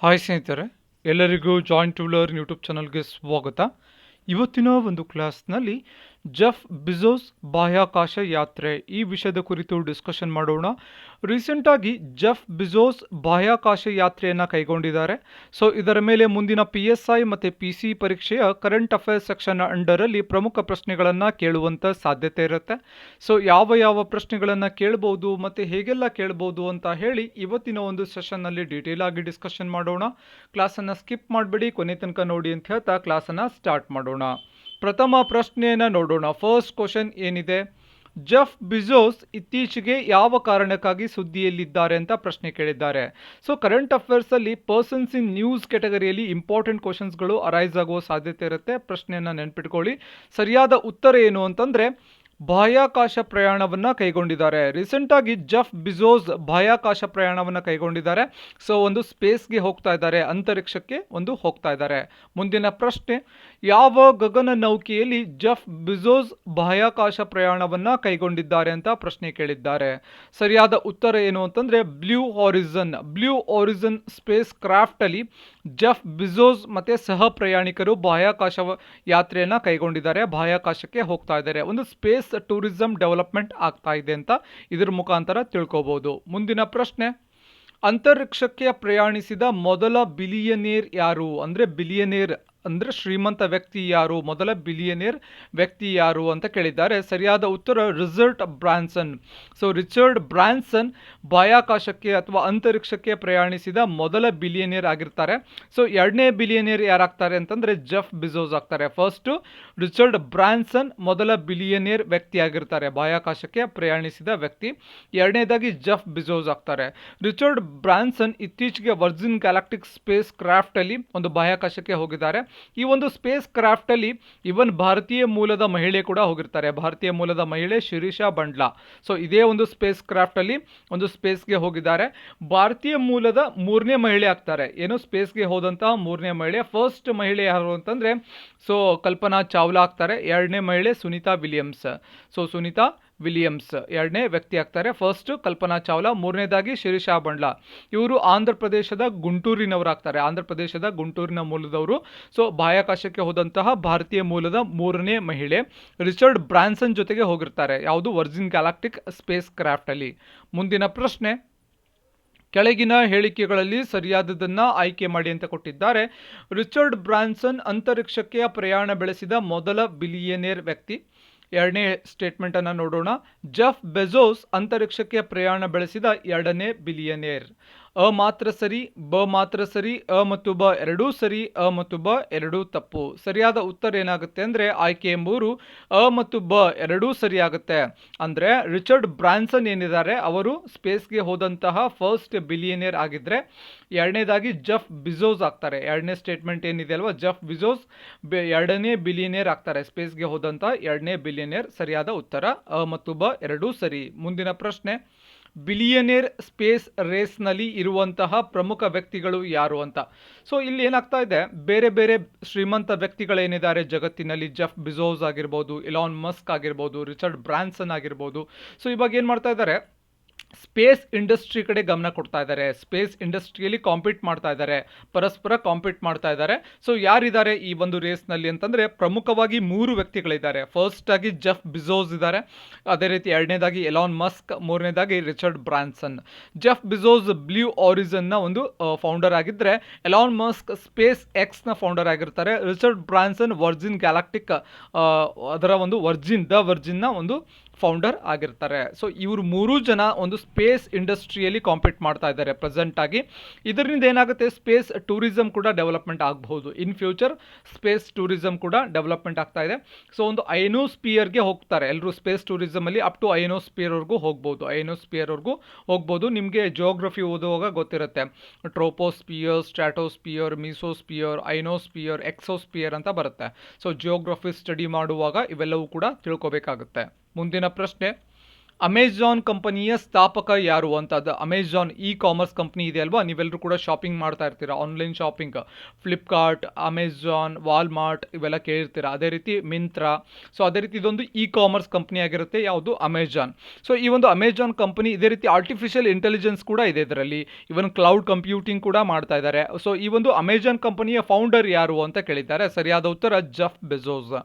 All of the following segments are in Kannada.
ಹಾಯ್ ಸ್ನೇಹಿತರೆ, ಎಲ್ಲರಿಗೂ ಜಾಯಿಂಟ್ ಟು ಲರ್ನ್ ಯೂಟ್ಯೂಬ್ ಚಾನಲ್ಗೆ ಸ್ವಾಗತ. ಇವತ್ತಿನ ಒಂದು ಕ್ಲಾಸ್ನಲ್ಲಿ ಜೆಫ್ ಬಿಜೋಸ್ ಬಾಹ್ಯಾಕಾಶ ಯಾತ್ರೆ ಈ ವಿಷಯದ ಕುರಿತು ಡಿಸ್ಕಷನ್ ಮಾಡೋಣ. ರೀಸೆಂಟಾಗಿ ಜೆಫ್ ಬಿಜೋಸ್ ಬಾಹ್ಯಾಕಾಶ ಯಾತ್ರೆಯನ್ನು ಕೈಗೊಂಡಿದ್ದಾರೆ. ಸೊ ಇದರ ಮೇಲೆ ಮುಂದಿನ PSI ಮತ್ತು PC ಪರೀಕ್ಷೆಯ ಕರೆಂಟ್ ಅಫೇರ್ಸ್ ಸೆಕ್ಷನ್ ಅಂಡರಲ್ಲಿ ಪ್ರಮುಖ ಪ್ರಶ್ನೆಗಳನ್ನು ಕೇಳುವಂಥ ಸಾಧ್ಯತೆ ಇರುತ್ತೆ. ಸೊ ಯಾವ ಪ್ರಶ್ನೆಗಳನ್ನು ಕೇಳ್ಬೋದು ಮತ್ತು ಹೇಗೆಲ್ಲ ಕೇಳ್ಬೋದು ಅಂತ ಹೇಳಿ ಇವತ್ತಿನ ಒಂದು ಸೆಷನ್ನಲ್ಲಿ ಡೀಟೇಲ್ ಆಗಿ ಡಿಸ್ಕಷನ್ ಮಾಡೋಣ. ಕ್ಲಾಸನ್ನು ಸ್ಕಿಪ್ ಮಾಡಬೇಡಿ, ಕೊನೆ ತನಕ ನೋಡಿ ಅಂತ ಹೇಳ್ತಾ ಕ್ಲಾಸನ್ನು ಸ್ಟಾರ್ಟ್ ಮಾಡೋಣ. ಪ್ರಥಮ ಪ್ರಶ್ನೆಯನ್ನು ನೋಡೋಣ. ಫಸ್ಟ್ ಕ್ವಶನ್ ಏನಿದೆ, ಜೆಫ್ ಬಿಜೋಸ್ ಇತ್ತೀಚೆಗೆ ಯಾವ ಕಾರಣಕ್ಕಾಗಿ ಸುದ್ದಿಯಲ್ಲಿದ್ದಾರೆ ಅಂತ ಪ್ರಶ್ನೆ ಕೇಳಿದ್ದಾರೆ. ಸೊ ಕರೆಂಟ್ ಅಫೇರ್ಸಲ್ಲಿ ಪರ್ಸನ್ಸ್ ಇನ್ ನ್ಯೂಸ್ ಕೆಟಗರಿಯಲ್ಲಿ ಇಂಪಾರ್ಟೆಂಟ್ ಕ್ವಶನ್ಸ್ಗಳು ಅರೈಸ್ ಆಗುವ ಸಾಧ್ಯತೆ ಇರುತ್ತೆ. ಪ್ರಶ್ನೆಯನ್ನು ನೆನ್ಪಿಟ್ಕೊಳ್ಳಿ. ಸರಿಯಾದ ಉತ್ತರ ಏನು ಅಂತಂದರೆ ಬಾಹ್ಯಾಕಾಶ ಪ್ರಯಾಣವನ್ನು ಕೈಗೊಂಡಿದ್ದಾರೆ. ರೀಸೆಂಟಾಗಿ ಜೆಫ್ ಬಿಜೋಸ್ ಬಾಹ್ಯಾಕಾಶ ಪ್ರಯಾಣವನ್ನು ಕೈಗೊಂಡಿದ್ದಾರೆ. ಸೊ ಒಂದು ಸ್ಪೇಸ್ಗೆ ಹೋಗ್ತಾ ಇದ್ದಾರೆ, ಅಂತರಿಕ್ಷಕ್ಕೆ ಹೋಗ್ತಾ ಇದ್ದಾರೆ. ಮುಂದಿನ ಪ್ರಶ್ನೆ, ಯಾವ ಗಗನ ನೌಕೆಯಲ್ಲಿ ಜೆಫ್ ಬಿಜೋಸ್ ಬಾಹ್ಯಾಕಾಶ ಪ್ರಯಾಣವನ್ನು ಕೈಗೊಂಡಿದ್ದಾರೆ ಅಂತ ಪ್ರಶ್ನೆ ಕೇಳಿದ್ದಾರೆ. ಸರಿಯಾದ ಉತ್ತರ ಏನು ಅಂತಂದರೆ ಬ್ಲೂ ಹಾರಿಝನ್ ಸ್ಪೇಸ್ ಕ್ರಾಫ್ಟಲ್ಲಿ ಜೆಫ್ ಬಿಜೋಸ್ ಮತ್ತು ಸಹ ಪ್ರಯಾಣಿಕರು ಬಾಹ್ಯಾಕಾಶ ಯಾತ್ರೆಯನ್ನು ಕೈಗೊಂಡಿದ್ದಾರೆ, ಬಾಹ್ಯಾಕಾಶಕ್ಕೆ ಹೋಗ್ತಾ ಇದ್ದಾರೆ. ಒಂದು ಸ್ಪೇಸ್ ಟೂರಿಸಂ ಡೆವಲಪ್ಮೆಂಟ್ ಆಗ್ತಾ ಇದೆ ಅಂತ ಇದ್ರ ಮುಖಾಂತರ ತಿಳ್ಕೋಬಹುದು. ಮುಂದಿನ ಪ್ರಶ್ನೆ, ಅಂತರಿಕ್ಷಕ್ಕೆ ಪ್ರಯಾಣಿಸಿದ ಮೊದಲ ಬಿಲಿಯನೇರ್ ಯಾರು? ಬಿಲಿಯನೇರ್ ಅಂದರೆ ಶ್ರೀಮಂತ ವ್ಯಕ್ತಿ ಯಾರು, ಮೊದಲ ಬಿಲಿಯನೇರ್ ವ್ಯಕ್ತಿ ಯಾರು ಅಂತ ಕೇಳಿದ್ದಾರೆ. ಸರಿಯಾದ ಉತ್ತರ Richard Branson. So Richard Branson ಬಾಹ್ಯಾಕಾಶಕ್ಕೆ ಅಥವಾ ಅಂತರಿಕ್ಷಕ್ಕೆ ಪ್ರಯಾಣಿಸಿದ ಮೊದಲ ಬಿಲಿಯನೇರ್ ಆಗಿರ್ತಾರೆ. ಸೊ ಎರಡನೇ ಬಿಲಿಯನೇರ್ ಯಾರಾಗ್ತಾರೆ ಅಂತಂದರೆ ಜೆಫ್ ಬಿಜೋಸ್ ಆಗ್ತಾರೆ. ಫಸ್ಟು ರಿಚರ್ಡ್ ಬ್ರಾನ್ಸನ್ ಮೊದಲ ಬಿಲಿಯನೇರ್ ವ್ಯಕ್ತಿ ಆಗಿರ್ತಾರೆ, ಬಾಹ್ಯಾಕಾಶಕ್ಕೆ ಪ್ರಯಾಣಿಸಿದ ವ್ಯಕ್ತಿ. ಎರಡನೇದಾಗಿ ಜೆಫ್ ಬಿಜೋಸ್ ಆಗ್ತಾರೆ. ರಿಚರ್ಡ್ ಬ್ರಾನ್ಸನ್ ಇತ್ತೀಚೆಗೆ ವರ್ಜಿನ್ ಗ್ಯಾಲಕ್ಟಿಕ್ ಸ್ಪೇಸ್ ಕ್ರಾಫ್ಟಲ್ಲಿ ಒಂದು ಬಾಹ್ಯಾಕಾಶಕ್ಕೆ ಹೋಗಿದ್ದಾರೆ. ಈ ಒಂದು ಸ್ಪೇಸ್ ಕ್ರಾಫ್ಟಲ್ಲಿ ಇವನ್ ಭಾರತೀಯ ಮೂಲದ ಮಹಿಳೆ ಕೂಡ ಹೋಗಿರ್ತಾರೆ, ಭಾರತೀಯ ಮೂಲದ ಮಹಿಳೆ ಶಿರೀಷಾ ಬಂಡ್ಲಾ. ಸೊ ಇದೇ ಒಂದು ಸ್ಪೇಸ್ ಕ್ರಾಫ್ಟಲ್ಲಿ ಒಂದು ಸ್ಪೇಸ್ಗೆ ಹೋಗಿದ್ದಾರೆ. ಭಾರತೀಯ ಮೂಲದ ಮೂರನೇ ಮಹಿಳೆ ಆಗ್ತಾರೆ, ಏನು ಸ್ಪೇಸ್ಗೆ ಹೋದಂತಹ ಮೂರನೇ ಮಹಿಳೆ. ಫಸ್ಟ್ ಮಹಿಳೆ ಯಾರು ಅಂತಂದರೆ ಸೊ ಕಲ್ಪನಾ ಚಾವ್ಲಾ ಆಗ್ತಾರೆ. ಎರಡನೇ ಮಹಿಳೆ Sunita Williams. So Sunita Williams ಎರಡನೇ ವ್ಯಕ್ತಿ ಆಗ್ತಾರೆ. ಫಸ್ಟ್ ಕಲ್ಪನಾ ಚಾವ್ಲಾ, ಮೂರನೇದಾಗಿ ಶಿರೀಷಾ ಬಂಡ್ಲಾ. ಇವರು ಆಂಧ್ರ ಪ್ರದೇಶದ ಗುಂಟೂರಿನವರಾಗ್ತಾರೆ, ಆಂಧ್ರ ಪ್ರದೇಶದ ಗುಂಟೂರಿನ ಮೂಲದವರು. ಸೊ ಬಾಹ್ಯಾಕಾಶಕ್ಕೆ ಹೋದಂತಹ ಭಾರತೀಯ ಮೂಲದ ಮೂರನೇ ಮಹಿಳೆ ರಿಚರ್ಡ್ ಬ್ರಾನ್ಸನ್ ಜೊತೆಗೆ ಹೋಗಿರ್ತಾರೆ, ಯಾವುದು ವರ್ಜಿನ್ ಗ್ಯಾಲಕ್ಟಿಕ್ ಸ್ಪೇಸ್ ಕ್ರಾಫ್ಟಲ್ಲಿ. ಮುಂದಿನ ಪ್ರಶ್ನೆ, ಕೆಳಗಿನ ಹೇಳಿಕೆಗಳಲ್ಲಿ ಸರಿಯಾದದನ್ನು ಆಯ್ಕೆ ಮಾಡಿ ಅಂತ ಕೊಟ್ಟಿದ್ದಾರೆ. ರಿಚರ್ಡ್ ಬ್ರಾನ್ಸನ್ ಅಂತರಿಕ್ಷಕ್ಕೆ ಪ್ರಯಾಣ ಬೆಳೆಸಿದ ಮೊದಲ ಬಿಲಿಯನೇರ್ ವ್ಯಕ್ತಿ. ಎರಡನೇ ಸ್ಟೇಟ್ಮೆಂಟನ್ನು ನೋಡೋಣ. ಜೆಫ್ ಬೆಜೋಸ್ ಅಂತರಿಕ್ಷಕ್ಕೆ ಪ್ರಯಾಣ ಬೆಳೆಸಿದ ಎರಡನೇ ಬಿಲಿಯನೇರ್. ಅ ಮಾತ್ರ ಸರಿ, ಬ ಮಾತ್ರ ಸರಿ, ಅ ಮತ್ತು ಬ ಎರಡೂ ಸರಿ, ಅ ಮತ್ತು ಬ ಎರಡೂ ತಪ್ಪು. ಸರಿಯಾದ ಉತ್ತರ ಏನಾಗುತ್ತೆ ಅಂದರೆ ಆಯ್ಕೆ ಎಂಬುವರು ಅ ಮತ್ತು ಬ ಎರಡೂ ಸರಿ ಆಗುತ್ತೆ. ಅಂದರೆ ರಿಚರ್ಡ್ ಬ್ರಾನ್ಸನ್ ಏನಿದ್ದಾರೆ ಅವರು ಸ್ಪೇಸ್ಗೆ ಹೋದಂತಹ ಫಸ್ಟ್ ಬಿಲಿಯನೇರ್ ಆಗಿದ್ದರೆ, ಎರಡನೇದಾಗಿ ಜೆಫ್ ಬಿಜೋಸ್ ಆಗ್ತಾರೆ. ಎರಡನೇ ಸ್ಟೇಟ್ಮೆಂಟ್ ಏನಿದೆ ಅಲ್ವಾ, ಜೆಫ್ ಬಿಜೋಸ್ ಎರಡನೇ ಬಿಲಿಯನೇರ್ ಆಗ್ತಾರೆ, ಸ್ಪೇಸ್ಗೆ ಹೋದಂತಹ ಎರಡನೇ ಬಿಲಿಯನೇರ್. ಸರಿಯಾದ ಉತ್ತರ ಅ ಮತ್ತು ಬ ಎರಡೂ ಸರಿ. ಮುಂದಿನ ಪ್ರಶ್ನೆ, ಬಿಲಿಯನೇರ್ ಸ್ಪೇಸ್ ರೇಸ್ನಲ್ಲಿ ಇರುವಂತಹ ಪ್ರಮುಖ ವ್ಯಕ್ತಿಗಳು ಯಾರು ಅಂತ. ಸೊ ಇಲ್ಲಿ ಏನಾಗ್ತಾ ಇದೆ, ಬೇರೆ ಬೇರೆ ಶ್ರೀಮಂತ ವ್ಯಕ್ತಿಗಳೇನಿದ್ದಾರೆ ಜಗತ್ತಿನಲ್ಲಿ, ಜೆಫ್ ಬಿಜೋಸ್ ಆಗಿರ್ಬೋದು, ಎಲಾನ್ ಮಸ್ಕ್ ಆಗಿರ್ಬೋದು, ರಿಚರ್ಡ್ ಬ್ರಾನ್ಸನ್ ಆಗಿರ್ಬೋದು. ಸೊ ಇವಾಗ ಏನು ಮಾಡ್ತಾ ಇದ್ದಾರೆ, ಸ್ಪೇಸ್ ಇಂಡಸ್ಟ್ರಿ ಕಡೆ ಗಮನ ಕೊಡ್ತಾ ಇದ್ದಾರೆ, ಸ್ಪೇಸ್ ಇಂಡಸ್ಟ್ರಿಯಲ್ಲಿ ಕಾಂಪೀಟ್ ಮಾಡ್ತಾ ಇದ್ದಾರೆ, ಪರಸ್ಪರ ಕಾಂಪೀಟ್ ಮಾಡ್ತಾ ಇದ್ದಾರೆ. ಸೊ ಯಾರಿದ್ದಾರೆ ಈ ಒಂದು ರೇಸ್ನಲ್ಲಿ ಅಂತಂದರೆ ಪ್ರಮುಖವಾಗಿ ಮೂರು ವ್ಯಕ್ತಿಗಳಿದ್ದಾರೆ. ಫಸ್ಟ್ ಆಗಿ ಜೆಫ್ ಬಿಜೋಸ್ ಇದ್ದಾರೆ, ಅದೇ ರೀತಿ ಎರಡನೇದಾಗಿ ಎಲಾನ್ ಮಸ್ಕ್, ಮೂರನೇದಾಗಿ ರಿಚರ್ಡ್ ಬ್ರಾನ್ಸನ್. ಜೆಫ್ ಬಿಜೋಸ್ ಬ್ಲೂ ಹಾರಿಝನ್ನ ಒಂದು ಫೌಂಡರ್ ಆಗಿದ್ದರೆ, ಎಲಾನ್ ಮಸ್ಕ್ ಸ್ಪೇಸ್ ಎಕ್ಸ್ನ ಫೌಂಡರ್ ಆಗಿರ್ತಾರೆ, ರಿಚರ್ಡ್ ಬ್ರಾನ್ಸನ್ ವರ್ಜಿನ್ ಗ್ಯಾಲಕ್ಟಿಕ್ ಅದರ ಒಂದು ವರ್ಜಿನ್ನ ಒಂದು ಫೌಂಡರ್ ಆಗಿರ್ತಾರೆ. ಸೊ ಇವರು ಮೂರೂ ಜನ ಒಂದು ಸ್ಪೇಸ್ ಇಂಡಸ್ಟ್ರಿಯಲ್ಲಿ ಕಾಂಪೀಟ್ ಮಾಡ್ತಾ ಇದ್ದಾರೆ ಪ್ರೆಸೆಂಟ್ ಆಗಿ. ಇದರಿಂದ ಏನಾಗುತ್ತೆ, ಸ್ಪೇಸ್ ಟೂರಿಸಂ ಕೂಡ ಡೆವಲಪ್ಮೆಂಟ್ ಆಗಬಹುದು. ಇನ್ ಫ್ಯೂಚರ್ ಸ್ಪೇಸ್ ಟೂರಿಸಂ ಕೂಡ ಡೆವಲಪ್ಮೆಂಟ್ ಆಗ್ತಾ ಇದೆ. ಸೊ ಒಂದು ಐನೋಸ್ಪಿಯರ್ಗೆ ಹೋಗ್ತಾರೆ ಎಲ್ಲರೂ, ಸ್ಪೇಸ್ ಟೂರಿಸಮಲ್ಲಿ ಅಪ್ ಟು ಐನೋಸ್ಪಿಯರ್ವರೆಗೂ ಹೋಗ್ಬೋದು. ನಿಮಗೆ ಜಿಯೋಗ್ರಫಿ ಓದುವಾಗ ಗೊತ್ತಿರುತ್ತೆ, troposphere, stratosphere, mesosphere, ionosphere, exosphere ಅಂತ ಬರುತ್ತೆ. ಸೊ ಜಿಯೋಗ್ರಫಿ ಸ್ಟಡಿ ಮಾಡುವಾಗ ಇವೆಲ್ಲವೂ ಕೂಡ ತಿಳ್ಕೊಬೇಕಾಗುತ್ತೆ. ಮುಂದಿನ ಪ್ರಶ್ನೆ, ಅಮೆಜಾನ್ ಕಂಪನಿಯ ಸ್ಥಾಪಕ ಯಾರು ಅಂತ. ಅದು ಅಮೆಜಾನ್ ಇ ಕಾಮರ್ಸ್ ಕಂಪನಿ ಇದೆ ಅಲ್ವಾ, ನೀವೆಲ್ಲರೂ ಕೂಡ ಶಾಪಿಂಗ್ ಮಾಡ್ತಾ ಇರ್ತೀರಾ, online shopping, Flipkart, Amazon, Walmart ಇವೆಲ್ಲ ಕೇಳಿರ್ತೀರಾ. ಅದೇ ರೀತಿ ಮಿಂತ್ರಾ. ಸೊ ಅದೇ ರೀತಿ ಇದೊಂದು ಇ ಕಾಮರ್ಸ್ ಕಂಪನಿ ಆಗಿರುತ್ತೆ, ಯಾವುದು ಅಮೆಜಾನ್. ಸೊ ಈ ಒಂದು ಅಮೆಜಾನ್ ಕಂಪನಿ ಇದೇ ರೀತಿ ಆರ್ಟಿಫಿಷಿಯಲ್ ಇಂಟೆಲಿಜೆನ್ಸ್ ಕೂಡ ಇದೆ ಇದರಲ್ಲಿ, ಇವನ್ ಕ್ಲೌಡ್ ಕಂಪ್ಯೂಟಿಂಗ್ ಕೂಡ ಮಾಡ್ತಾ ಇದ್ದಾರೆ. ಸೊ ಈ ಒಂದು ಅಮೆಜಾನ್ ಕಂಪನಿಯ ಫೌಂಡರ್ ಯಾರು ಅಂತ ಕೇಳಿದ್ದಾರೆ. ಸರಿಯಾದ ಉತ್ತರ ಜೆಫ್ ಬೆಜೋಸ್.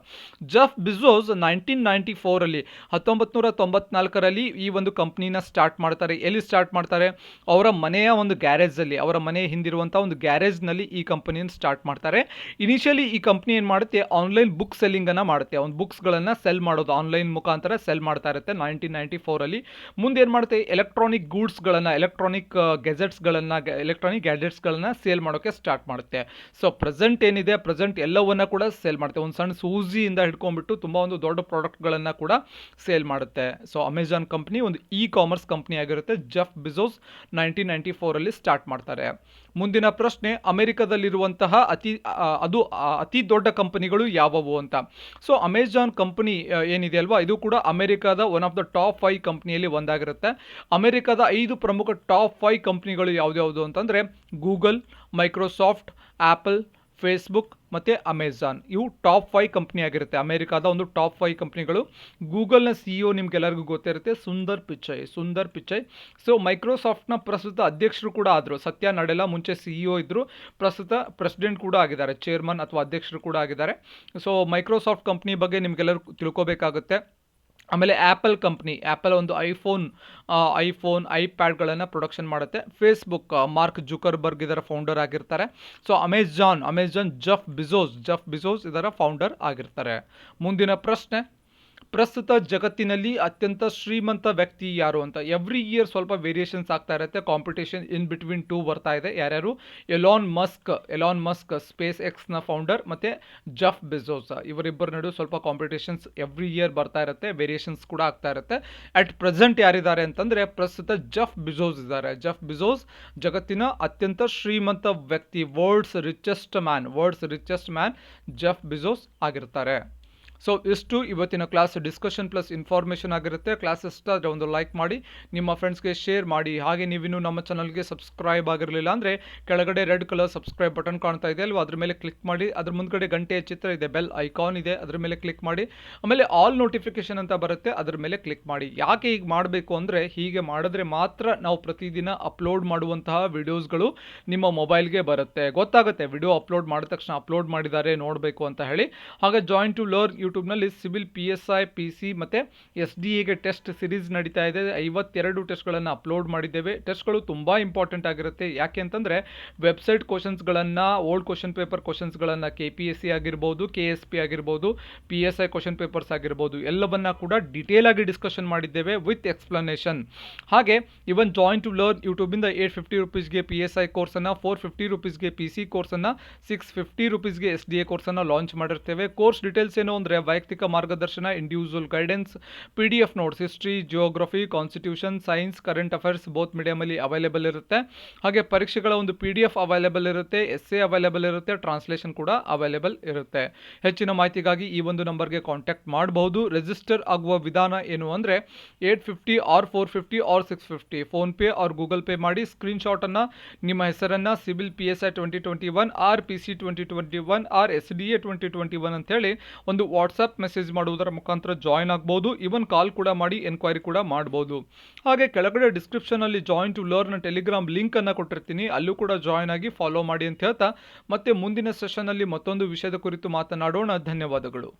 ಜೆಫ್ ಬೆಜೋಸ್ 1994 1994ರಲ್ಲಿ ಈ ಒಂದು ಕಂಪ್ನಿನ ಸ್ಟಾರ್ಟ್ ಮಾಡ್ತಾರೆ. ಎಲ್ಲಿ ಸ್ಟಾರ್ಟ್ ಮಾಡ್ತಾರೆ? ಅವರ ಮನೆಯ ಒಂದು ಗ್ಯಾರೇಜಲ್ಲಿ, ಅವರ ಮನೆ ಹಿಂದಿರುವಂಥ ಒಂದು ಗ್ಯಾರೇಜ್ನಲ್ಲಿ ಈ ಕಂಪನಿಯನ್ನು ಸ್ಟಾರ್ಟ್ ಮಾಡ್ತಾರೆ. ಇನಿಷಿಯಲಿ ಈ ಕಂಪ್ನಿ ಏನು ಮಾಡುತ್ತೆ, ಆನ್ಲೈನ್ ಬುಕ್ ಸೆಲ್ಲಿಂಗನ್ನು ಮಾಡುತ್ತೆ. ಒಂದು ಬುಕ್ಸ್ಗಳನ್ನು ಸೆಲ್ ಮಾಡೋದು, ಆನ್ಲೈನ್ ಮುಖಾಂತರ ಸೆಲ್ ಮಾಡ್ತಾ ಇರುತ್ತೆ 1994ರಲ್ಲಿ. ಮುಂದೆ ಏನು ಮಾಡುತ್ತೆ, ಎಲೆಕ್ಟ್ರಾನಿಕ್ ಗೂಡ್ಸ್ಗಳನ್ನು, ಎಲೆಕ್ಟ್ರಾನಿಕ್ ಗ್ಯಾಜೆಟ್ಸ್ಗಳನ್ನು ಸೇಲ್ ಮಾಡೋಕ್ಕೆ ಸ್ಟಾರ್ಟ್ ಮಾಡುತ್ತೆ. ಸೊ ಪ್ರೆಸೆಂಟ್ ಏನಿದೆ, ಪ್ರೆಸೆಂಟ್ ಎಲ್ಲವನ್ನ ಕೂಡ ಸೇಲ್ ಮಾಡುತ್ತೆ. ಒಂದು ಸಣ್ಣ ಸೂಜಿಯಿಂದ ಹಿಡ್ಕೊಂಡ್ಬಿಟ್ಟು ತುಂಬ ಒಂದು ದೊಡ್ಡ ಪ್ರಾಡಕ್ಟ್ಗಳನ್ನು ಕೂಡ ಸೇಲ್ ಮಾಡುತ್ತೆ. ಸೊ ಅಮೆಜಾನ್ ಕಂಪ್ನಿ ಒಂದು ಇ ಕಾಮರ್ಸ್ ಕಂಪ್ನಿ ಆಗಿರುತ್ತೆ. ಜೆಫ್ ಬೆಜೋಸ್ 1994ರಲ್ಲಿ ಸ್ಟಾರ್ಟ್ ಮಾಡ್ತಾರೆ. ಮುಂದಿನ ಪ್ರಶ್ನೆ, ಅಮೆರಿಕದಲ್ಲಿರುವಂತಹ ಅತಿ ದೊಡ್ಡ ಕಂಪನಿಗಳು ಯಾವುವು ಅಂತ. ಸೊ ಅಮೆಜಾನ್ ಕಂಪನಿ ಏನಿದೆ ಅಲ್ವಾ, ಇದು ಕೂಡ ಅಮೆರಿಕದ ಒನ್ ಆಫ್ ದ ಟಾಪ್ 5 ಕಂಪ್ನಿಯಲ್ಲಿ ಒಂದಾಗಿರುತ್ತೆ. ಅಮೆರಿಕದ 5 ಪ್ರಮುಖ ಟಾಪ್ 5 ಕಂಪ್ನಿಗಳು ಯಾವ್ದು ಅಂತಂದರೆ ಗೂಗಲ್, ಮೈಕ್ರೋಸಾಫ್ಟ್, ಆ್ಯಪಲ್, ಫೇಸ್ಬುಕ್ ಮತ್ತು ಅಮೆಜಾನ್. ಇವು ಟಾಪ್ 5 ಕಂಪ್ನಿ ಆಗಿರುತ್ತೆ, ಅಮೆರಿಕಾದ ಒಂದು ಟಾಪ್ 5 ಕಂಪ್ನಿಗಳು. ಗೂಗಲ್ನ CEO ನಿಮ್ಗೆಲ್ಲರಿಗೂ ಗೊತ್ತಿರುತ್ತೆ, ಸುಂದರ್ ಪಿಚೈ. ಸೊ ಮೈಕ್ರೋಸಾಫ್ಟ್ನ ಪ್ರಸ್ತುತ ಅಧ್ಯಕ್ಷರು ಕೂಡ ಆದರು, ಸತ್ಯ ನಡೆಲಾ. ಮುಂಚೆ CEO ಇದ್ದರು, ಪ್ರಸ್ತುತ ಪ್ರೆಸಿಡೆಂಟ್ ಕೂಡ ಆಗಿದ್ದಾರೆ, ಚೇರ್ಮನ್ ಅಥವಾ ಅಧ್ಯಕ್ಷರು ಕೂಡ ಆಗಿದ್ದಾರೆ. ಸೊ ಮೈಕ್ರೋಸಾಫ್ಟ್ ಕಂಪ್ನಿ ಬಗ್ಗೆ ನಿಮ್ಗೆಲ್ಲರೂ ತಿಳ್ಕೊಬೇಕಾಗುತ್ತೆ. ಆಮೇಲೆ ಆ್ಯಪಲ್ ಕಂಪ್ನಿ, ಆ್ಯಪಲ್ ಒಂದು ಐಫೋನ್ ಐಪ್ಯಾಡ್ಗಳನ್ನು ಪ್ರೊಡಕ್ಷನ್ ಮಾಡುತ್ತೆ. ಫೇಸ್ಬುಕ್, ಮಾರ್ಕ್ ಜುಕರ್ಬರ್ಗ್ ಇದರ ಫೌಂಡರ್ ಆಗಿರ್ತಾರೆ. ಸೊ ಅಮೆಜಾನ್ ಜೆಫ್ ಬೆಜೋಸ್ ಇದರ ಫೌಂಡರ್ ಆಗಿರ್ತಾರೆ. ಮುಂದಿನ ಪ್ರಶ್ನೆ, ಪ್ರಸ್ತುತ ಜಗತ್ತಿನಲ್ಲಿ ಅತ್ಯಂತ ಶ್ರೀಮಂತ ವ್ಯಕ್ತಿ ಯಾರು ಅಂತ. ಎವ್ರಿ ಇಯರ್ ಸ್ವಲ್ಪ ವೇರಿಯೇಷನ್ಸ್ ಆಗ್ತಾ ಇರುತ್ತೆ, ಕಾಂಪಿಟೇಷನ್ ಇನ್ ಬಿಟ್ವೀನ್ 2 ಬರ್ತಾ ಇದೆ. ಯಾರ್ಯಾರು? ಎಲಾನ್ ಮಸ್ಕ್ ಸ್ಪೇಸ್ ಎಕ್ಸ್ನ ಫೌಂಡರ್, ಮತ್ತು ಜೆಫ್ ಬೆಜೋಸ್, ಇವರಿಬ್ಬರ ನಡುವೆ ಸ್ವಲ್ಪ ಕಾಂಪಿಟೇಷನ್ಸ್ ಎವ್ರಿ ಇಯರ್ ಬರ್ತಾ ಇರುತ್ತೆ, ವೇರಿಯೇಷನ್ಸ್ ಕೂಡ ಆಗ್ತಾ ಇರುತ್ತೆ. ಅಟ್ ಪ್ರೆಸೆಂಟ್ ಯಾರಿದ್ದಾರೆ ಅಂತಂದರೆ ಪ್ರಸ್ತುತ ಜೆಫ್ ಬೆಜೋಸ್ ಇದ್ದಾರೆ. ಜೆಫ್ ಬೆಜೋಸ್ ಜಗತ್ತಿನ ಅತ್ಯಂತ ಶ್ರೀಮಂತ ವ್ಯಕ್ತಿ, world's richest man Jeff Bezos ಆಗಿರ್ತಾರೆ. ಸೊ ಇಷ್ಟು ಇವತ್ತಿನ ಕ್ಲಾಸ್ ಡಿಸ್ಕಷನ್ ಪ್ಲಸ್ ಇನ್ಫಾರ್ಮೇಷನ್ ಆಗಿರುತ್ತೆ. ಕ್ಲಾಸ್ ಇಷ್ಟ ಆದರೆ ಒಂದು ಲೈಕ್ ಮಾಡಿ, ನಿಮ್ಮ ಫ್ರೆಂಡ್ಸ್ಗೆ ಶೇರ್ ಮಾಡಿ. ಹಾಗೆ ನೀವಿನ್ನೂ ನಮ್ಮ ಚಾನಲ್ಗೆ ಸಬ್ಸ್ಕ್ರೈಬ್ ಆಗಿರಲಿಲ್ಲ ಅಂದರೆ ಕೆಳಗಡೆ ರೆಡ್ ಕಲರ್ ಸಬ್ಸ್ಕ್ರೈಬ್ ಬಟನ್ ಕಾಣ್ತಾ ಇದೆ ಅಲ್ವಾ, ಅದ್ರ ಮೇಲೆ ಕ್ಲಿಕ್ ಮಾಡಿ. ಅದ್ರ ಮುಂದ್ಗಡೆ ಗಂಟೆಯ ಚಿತ್ರ ಇದೆ, ಬೆಲ್ ಐಕಾನ್ ಇದೆ, ಅದ್ರ ಮೇಲೆ ಕ್ಲಿಕ್ ಮಾಡಿ. ಆಮೇಲೆ ಆಲ್ ನೋಟಿಫಿಕೇಶನ್ ಅಂತ ಬರುತ್ತೆ, ಅದ್ರ ಮೇಲೆ ಕ್ಲಿಕ್ ಮಾಡಿ. ಯಾಕೆ ಹೀಗೆ ಮಾಡಬೇಕು ಅಂದರೆ, ಹೀಗೆ ಮಾಡಿದ್ರೆ ಮಾತ್ರ ನಾವು ಪ್ರತಿದಿನ ಅಪ್ಲೋಡ್ ಮಾಡುವಂತಹ ವಿಡಿಯೋಸ್ಗಳು ನಿಮ್ಮ ಮೊಬೈಲ್ಗೆ ಬರುತ್ತೆ, ಗೊತ್ತಾಗುತ್ತೆ ವಿಡಿಯೋ ಅಪ್ಲೋಡ್ ಮಾಡಿದ ತಕ್ಷಣ ಅಪ್ಲೋಡ್ ಮಾಡಿದ್ದಾರೆ ನೋಡಬೇಕು ಅಂತ ಹೇಳಿ. ಹಾಗೆ ಜಾಯಿನ್ ಟು ಲರ್ನ್ ಯೂಟ್ಯೂಬ್ನಲ್ಲಿ ಸಿವಿಲ್ PSI PC ಮತ್ತು SDAಗೆ ಟೆಸ್ಟ್ ಸಿರೀಸ್ ನಡೀತಾ ಇದೆ. 52 ಟೆಸ್ಟ್ಗಳನ್ನು ಅಪ್ಲೋಡ್ ಮಾಡಿದ್ದೇವೆ. ಟೆಸ್ಟ್ಗಳು ತುಂಬ ಇಂಪಾರ್ಟೆಂಟ್ ಆಗಿರುತ್ತೆ. ಯಾಕೆ ಅಂತಂದರೆ ವೆಬ್ಸೈಟ್ ಕ್ವಶನ್ಸ್ಗಳನ್ನು, ಓಲ್ಡ್ ಕ್ವಶನ್ ಪೇಪರ್ ಕ್ವಶನ್ಸ್ಗಳನ್ನು, KPSC ಆಗಿರ್ಬೋದು, KSP ಆಗಿರ್ಬೋದು, PSI ಕ್ವಶನ್ ಪೇಪರ್ಸ್ ಆಗಿರ್ಬೋದು, ಎಲ್ಲವನ್ನ ಕೂಡ ಡೀಟೇಲ್ ಆಗಿ ಡಿಸ್ಕಷನ್ ಮಾಡಿದ್ದೇವೆ ವಿತ್ ಎಕ್ಸ್ಪ್ಲನೇಷನ್. ಹಾಗೆ ಇವನ್ ಜಾಯಿನ್ ಟು ಲರ್ನ್ ಯೂಟ್ಯೂಬಿಂದ 850 ರೂಪೀಸ್ಗೆ PSI ಕೋರ್ಸನ್ನು, 450 ರೂಪೀಸ್ಗೆ PC ಕೋರ್ಸನ್ನು, 650 ರೂಪೀಸ್ಗೆ SDA ಕೋರ್ಸನ್ನು ಲಾಂಚ್ ಮಾಡಿರ್ತೇವೆ. ಕೋರ್ಸ್ ಡೀಟೇಲ್ಸ್ ಏನು ಅಂದರೆ ವೈಯಕ್ತಿಕ ಮಾರ್ಗದರ್ಶನ, individual guidance, PDF notes, history, geography, constitution, science, current affairs both ಮೀಡಿಯಮಲ್ಲಿ ಅವೈಲೇಬಲ್ ಇರುತ್ತೆ. ಹಾಗೆ ಪರೀಕ್ಷೆಗಳ ಒಂದು PDF ಅವೈಲೇಬಲ್ ಇರುತ್ತೆ, essay ಅವೈಲೇಬಲ್ ಇರುತ್ತೆ, ಟ್ರಾನ್ಸ್ಲೇಷನ್ ಕೂಡ ಅವೈಲೇಬಲ್ ಇರುತ್ತೆ. ಹೆಚ್ಚಿನ ಮಾಹಿತಿಗಾಗಿ ಈ ಒಂದು ನಂಬರ್ಗೆ ಕಾಂಟ್ಯಾಕ್ಟ್ ಮಾಡಬಹುದು. ರಿಜಿಸ್ಟರ್ ಆಗುವ ವಿಧಾನ ಏನು ಅಂದರೆ 850 or 450 or 650 PhonePe or Google Pay ಮಾಡಿ. ಸ್ಕ್ರೀನ್ಶಾಟನ್ನು ನಿಮ್ಮ ಹೆಸರನ್ನು civil PSI 2021 or PC 2021 or SDA 2021 ಅಂತೇಳಿ ಒಂದು ವಾಟ್ಸಪ್ ಮೆಸೇಜ್ ಮಾಡುವುದರ ಮುಖಾಂತರ ಜಾಯ್ನ್ ಆಗ್ಬೋದು. ಇವನ್ ಕಾಲ್ ಕೂಡ ಮಾಡಿ ಎನ್ಕ್ವೈರಿ ಕೂಡ ಮಾಡ್ಬೋದು. ಹಾಗೆ ಕೆಳಗಡೆ ಡಿಸ್ಕ್ರಿಪ್ಷನಲ್ಲಿ ಜಾಯಿನ್ ಟು ಲರ್ನ್ ಟೆಲಿಗ್ರಾಮ್ ಲಿಂಕನ್ನು ಕೊಟ್ಟಿರ್ತೀನಿ, ಅಲ್ಲೂ ಕೂಡ ಜಾಯ್ನ್ ಆಗಿ ಫಾಲೋ ಮಾಡಿ ಅಂತ ಹೇಳ್ತಾ ಮತ್ತೆ ಮುಂದಿನ ಸೆಷನ್ನಲ್ಲಿ ಮತ್ತೊಂದು ವಿಷಯದ ಕುರಿತು ಮಾತನಾಡೋಣ. ಧನ್ಯವಾದಗಳು.